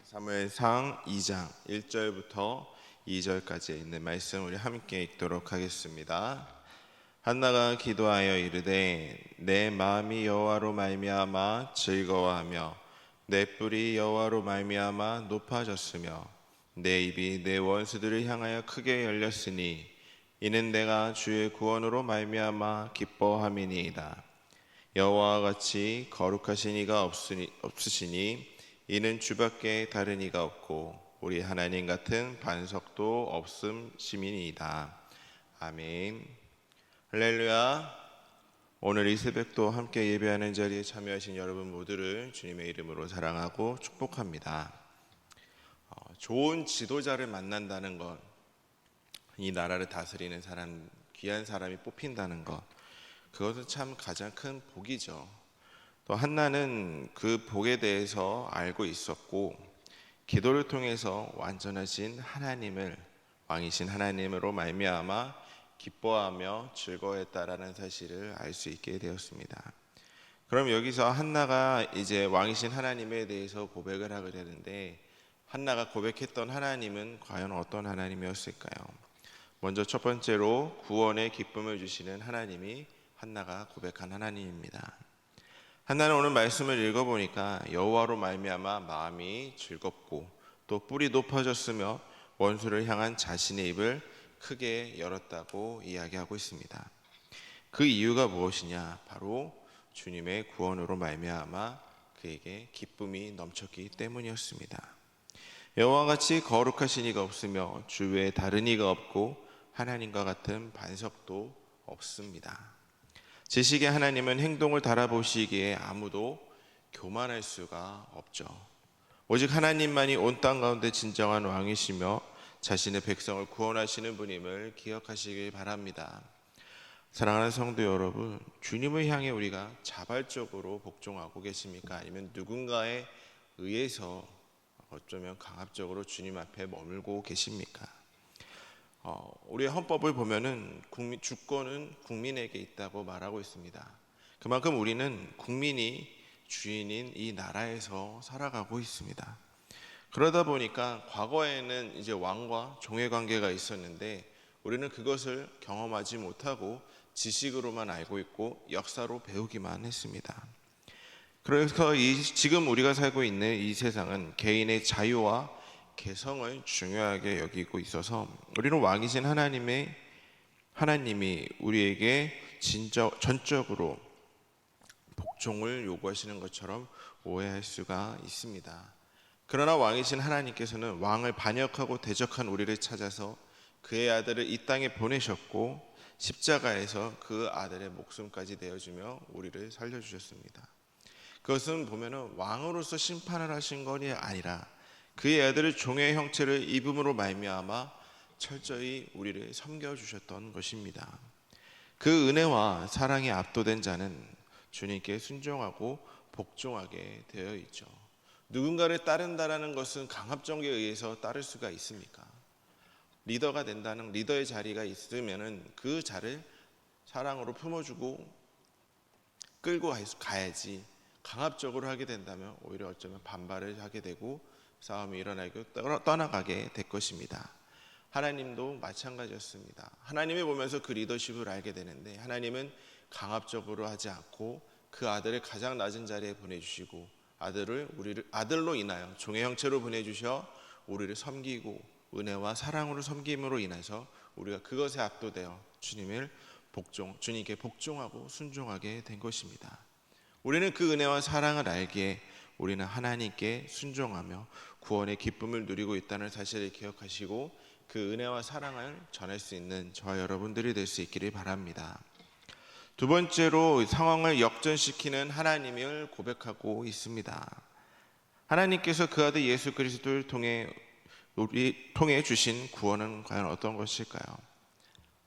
사무엘상 2장 1절부터 2절까지 있는 말씀 우리 함께 읽도록 하겠습니다. 한나가 기도하여 이르되 내 마음이 여호와로 말미암아 즐거워하며 내 뿔이 여호와로 말미암아 높아졌으며 내 입이 내 원수들을 향하여 크게 열렸으니 이는 내가 주의 구원으로 말미암아 기뻐함이니이다. 여호와와 같이 거룩하신 이가 없으시니 이는 주밖에 다른 이가 없고 우리 하나님 같은 반석도 없음심이니이다. 아멘. 할렐루야. 오늘 이 새벽도 함께 예배하는 자리에 참여하신 여러분 모두를 주님의 이름으로 사랑하고 축복합니다. 좋은 지도자를 만난다는 것, 이 나라를 다스리는 사람, 귀한 사람이 뽑힌다는 것, 그것은 참 가장 큰 복이죠. 또 한나는 그 복에 대해서 알고 있었고 기도를 통해서 완전하신 하나님을, 왕이신 하나님으로 말미암아 기뻐하며 즐거워했다라는 사실을 알 수 있게 되었습니다. 그럼 여기서 한나가 이제 왕이신 하나님에 대해서 고백을 하게 되는데, 한나가 고백했던 하나님은 과연 어떤 하나님이었을까요? 먼저 첫 번째로 구원의 기쁨을 주시는 하나님이 한나가 고백한 하나님입니다. 한나는 오늘 말씀을 읽어보니까 여호와로 말미암아 마음이 즐겁고 또 뿔이 높아졌으며 원수를 향한 자신의 입을 크게 열었다고 이야기하고 있습니다. 그 이유가 무엇이냐? 바로 주님의 구원으로 말미암아 그에게 기쁨이 넘쳤기 때문이었습니다. 여호와와 같이 거룩하신 이가 없으며 주 외에 다른 이가 없고 하나님과 같은 반석도 없습니다. 지식의 하나님은 행동을 달아보시기에 아무도 교만할 수가 없죠. 오직 하나님만이 온 땅 가운데 진정한 왕이시며 자신의 백성을 구원하시는 분임을 기억하시길 바랍니다. 사랑하는 성도 여러분, 주님을 향해 우리가 자발적으로 복종하고 계십니까? 아니면 누군가에 의해서 어쩌면 강압적으로 주님 앞에 머물고 계십니까? 우리의 헌법을 보면은 주권은 국민에게 있다고 말하고 있습니다. 그만큼 우리는 국민이 주인인 이 나라에서 살아가고 있습니다. 그러다 보니까 과거에는 이제 왕과 종의 관계가 있었는데 우리는 그것을 경험하지 못하고 지식으로만 알고 있고 역사로 배우기만 했습니다. 그래서 지금 우리가 살고 있는 이 세상은 개인의 자유와 개성을 중요하게 여기고 있어서 우리는 왕이신 하나님이 우리에게 전적으로 복종을 요구하시는 것처럼 오해할 수가 있습니다. 그러나 왕이신 하나님께서는 왕을 반역하고 대적한 우리를 찾아서 그의 아들을 이 땅에 보내셨고 십자가에서 그 아들의 목숨까지 내어주며 우리를 살려주셨습니다. 그것은 보면은 왕으로서 심판을 하신 것이 아니라 그의 아들을 종의 형체를 입음으로 말미암아 철저히 우리를 섬겨주셨던 것입니다. 그 은혜와 사랑에 압도된 자는 주님께 순종하고 복종하게 되어 있죠. 누군가를 따른다라는 것은 강압적에 의해서 따를 수가 있습니까? 리더가 된다는 리더의 자리가 있으면은 그 자를 사랑으로 품어주고 끌고 가야지, 강압적으로 하게 된다면 오히려 어쩌면 반발을 하게 되고 싸움이 일어나고 떠나가게 될 것입니다. 하나님도 마찬가지였습니다. 하나님을 보면서 그 리더십을 알게 되는데 하나님은 강압적으로 하지 않고 그 아들을 가장 낮은 자리에 보내주시고 우리를 아들로 인하여 종의 형체로 보내주셔 우리를 섬기고 은혜와 사랑으로 섬김으로 인해서 우리가 그것에 압도되어 주님께 복종하고 순종하게 된 것입니다. 우리는 그 은혜와 사랑을 알기에 우리는 하나님께 순종하며 구원의 기쁨을 누리고 있다는 사실을 기억하시고 그 은혜와 사랑을 전할 수 있는 저와 여러분들이 될 수 있기를 바랍니다. 두 번째로 상황을 역전시키는 하나님을 고백하고 있습니다. 하나님께서 그 아들 예수 그리스도를 통해 주신 구원은 과연 어떤 것일까요?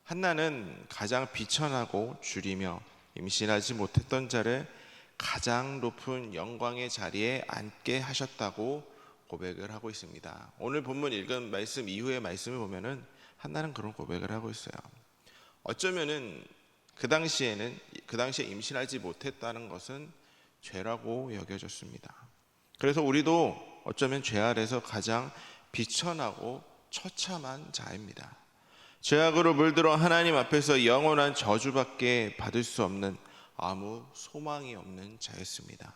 한나는 가장 비천하고 줄이며 임신하지 못했던 자를 가장 높은 영광의 자리에 앉게 하셨다고 고백을 하고 있습니다. 오늘 본문 읽은 말씀 이후의 말씀을 보면은 한나는 그런 고백을 하고 있어요. 어쩌면은 그 당시에 임신하지 못했다는 것은 죄라고 여겨졌습니다. 그래서 우리도 어쩌면 죄 아래서 가장 비천하고 처참한 자입니다. 죄악으로 물들어 하나님 앞에서 영원한 저주밖에 받을 수 없는 아무 소망이 없는 자였습니다.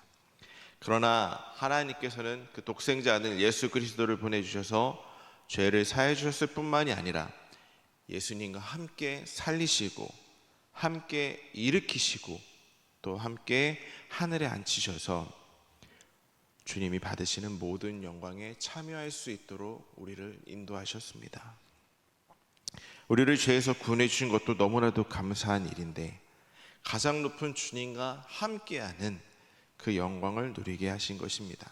그러나 하나님께서는 그 독생자 아들 예수 그리스도를 보내주셔서 죄를 사해 주셨을 뿐만이 아니라 예수님과 함께 살리시고 함께 일으키시고 또 함께 하늘에 앉히셔서 주님이 받으시는 모든 영광에 참여할 수 있도록 우리를 인도하셨습니다. 우리를 죄에서 구원해 주신 것도 너무나도 감사한 일인데 가장 높은 주님과 함께하는 그 영광을 누리게 하신 것입니다.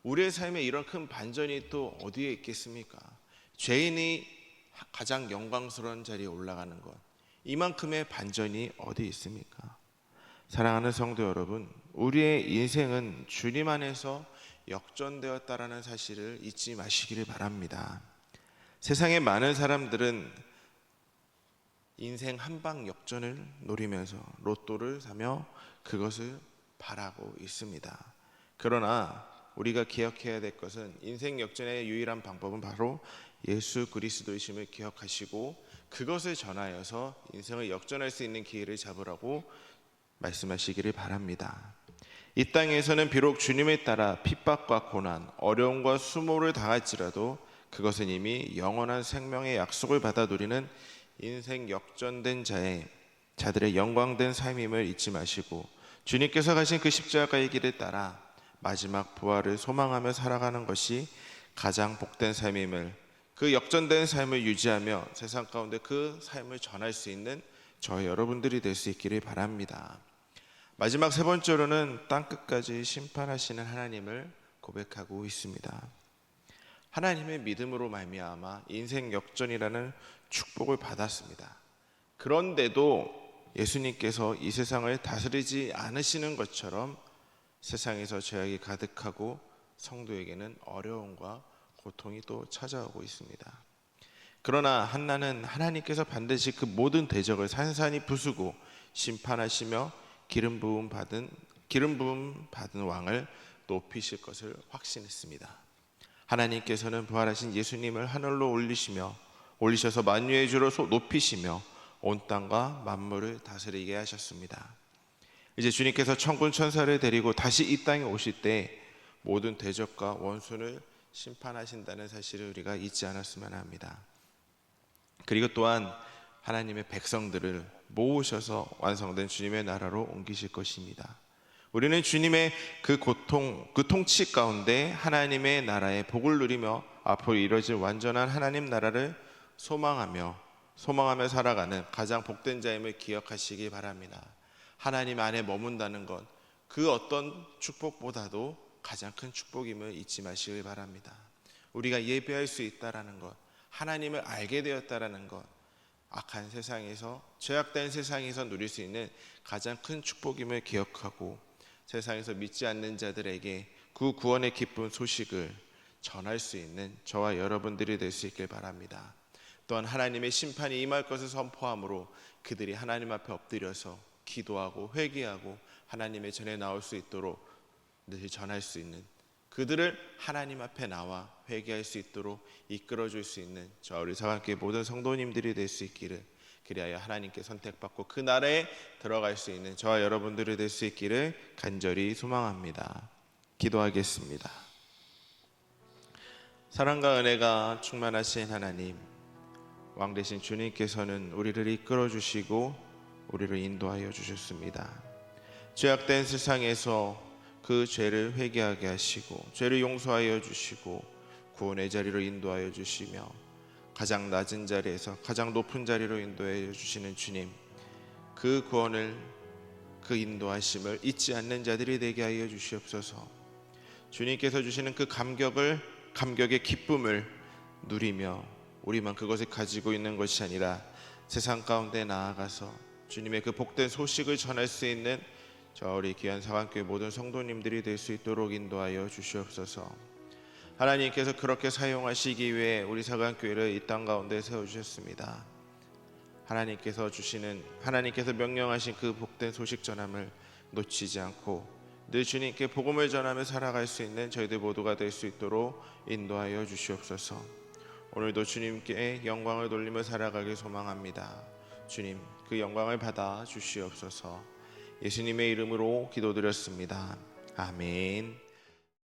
우리의 삶에 이런 큰 반전이 또 어디에 있겠습니까? 죄인이 가장 영광스러운 자리에 올라가는 것, 이만큼의 반전이 어디 있습니까? 사랑하는 성도 여러분, 우리의 인생은 주님 안에서 역전되었다라는 사실을 잊지 마시기를 바랍니다. 세상의 많은 사람들은 인생 한방 역전을 노리면서 로또를 사며 그것을 바라고 있습니다. 그러나 우리가 기억해야 될 것은 인생 역전의 유일한 방법은 바로 예수 그리스도이심을 기억하시고 그것을 전하여서 인생을 역전할 수 있는 기회를 잡으라고 말씀하시기를 바랍니다. 이 땅에서는 비록 주님에 따라 핍박과 고난, 어려움과 수모를 당할지라도 그것은 이미 영원한 생명의 약속을 받아 누리는 인생 역전된 자들의 영광된 삶임을 잊지 마시고 주님께서 가신 그 십자가의 길을 따라 마지막 부활을 소망하며 살아가는 것이 가장 복된 삶임을, 그 역전된 삶을 유지하며 세상 가운데 그 삶을 전할 수 있는 저희 여러분들이 될 수 있기를 바랍니다. 마지막 세 번째로는 땅끝까지 심판하시는 하나님을 고백하고 있습니다. 하나님의 믿음으로 말미암아 인생 역전이라는 축복을 받았습니다. 그런데도 예수님께서 이 세상을 다스리지 않으시는 것처럼 세상에서 죄악이 가득하고 성도에게는 어려움과 고통이 또 찾아오고 있습니다. 그러나 한나는 하나님께서 반드시 그 모든 대적을 산산히 부수고 심판하시며 기름 부음 받은 왕을 높이실 것을 확신했습니다. 하나님께서는 부활하신 예수님을 하늘로 올리셔서 만유의 주로 높이시며 온 땅과 만물을 다스리게 하셨습니다. 이제 주님께서 천군 천사를 데리고 다시 이 땅에 오실 때 모든 대적과 원수를 심판하신다는 사실을 우리가 잊지 않았으면 합니다. 그리고 또한 하나님의 백성들을 모으셔서 완성된 주님의 나라로 옮기실 것입니다. 우리는 주님의 그 통치 가운데 하나님의 나라의 복을 누리며 앞으로 이루어질 완전한 하나님 나라를 소망하며 살아가는 가장 복된 자임을 기억하시기 바랍니다. 하나님 안에 머문다는 것, 그 어떤 축복보다도 가장 큰 축복임을 잊지 마시길 바랍니다. 우리가 예배할 수 있다라는 것, 하나님을 알게 되었다라는 것, 악한 세상에서, 죄악된 세상에서 누릴 수 있는 가장 큰 축복임을 기억하고 세상에서 믿지 않는 자들에게 그 구원의 기쁜 소식을 전할 수 있는 저와 여러분들이 될 수 있길 바랍니다. 또한 하나님의 심판이 임할 것을 선포함으로 그들이 하나님 앞에 엎드려서 기도하고 회개하고 하나님의 전에 나올 수 있도록 늘 전할 수 있는, 그들을 하나님 앞에 나와 회개할 수 있도록 이끌어줄 수 있는 저 우리 사랑교회 모든 성도님들이 될 수 있기를, 그리하여 하나님께 선택받고 그 나라에 들어갈 수 있는 저와 여러분들이 될 수 있기를 간절히 소망합니다. 기도하겠습니다. 사랑과 은혜가 충만하신 하나님, 왕 되신 주님께서는 우리를 이끌어 주시고 우리를 인도하여 주셨습니다. 죄악된 세상에서 그 죄를 회개하게 하시고 죄를 용서하여 주시고 구원의 자리로 인도하여 주시며 가장 낮은 자리에서 가장 높은 자리로 인도하여 주시는 주님, 그 구원을, 그 인도하심을 잊지 않는 자들이 되게 하여 주시옵소서. 주님께서 주시는 그 감격의 기쁨을 누리며 우리만 그것을 가지고 있는 것이 아니라 세상 가운데 나아가서 주님의 그 복된 소식을 전할 수 있는 저 우리 귀한 사랑교회 모든 성도님들이 될 수 있도록 인도하여 주시옵소서. 하나님께서 그렇게 사용하시기 위해 우리 사랑교회를 이 땅 가운데 세워주셨습니다. 하나님께서 명령하신 그 복된 소식 전함을 놓치지 않고 늘 주님께 복음을 전하며 살아갈 수 있는 저희들 모두가 될 수 있도록 인도하여 주시옵소서. 오늘도 주님께 영광을 돌리며 살아가길 소망합니다. 주님, 그 영광을 받아 주시옵소서. 예수님의 이름으로 기도드렸습니다. 아멘.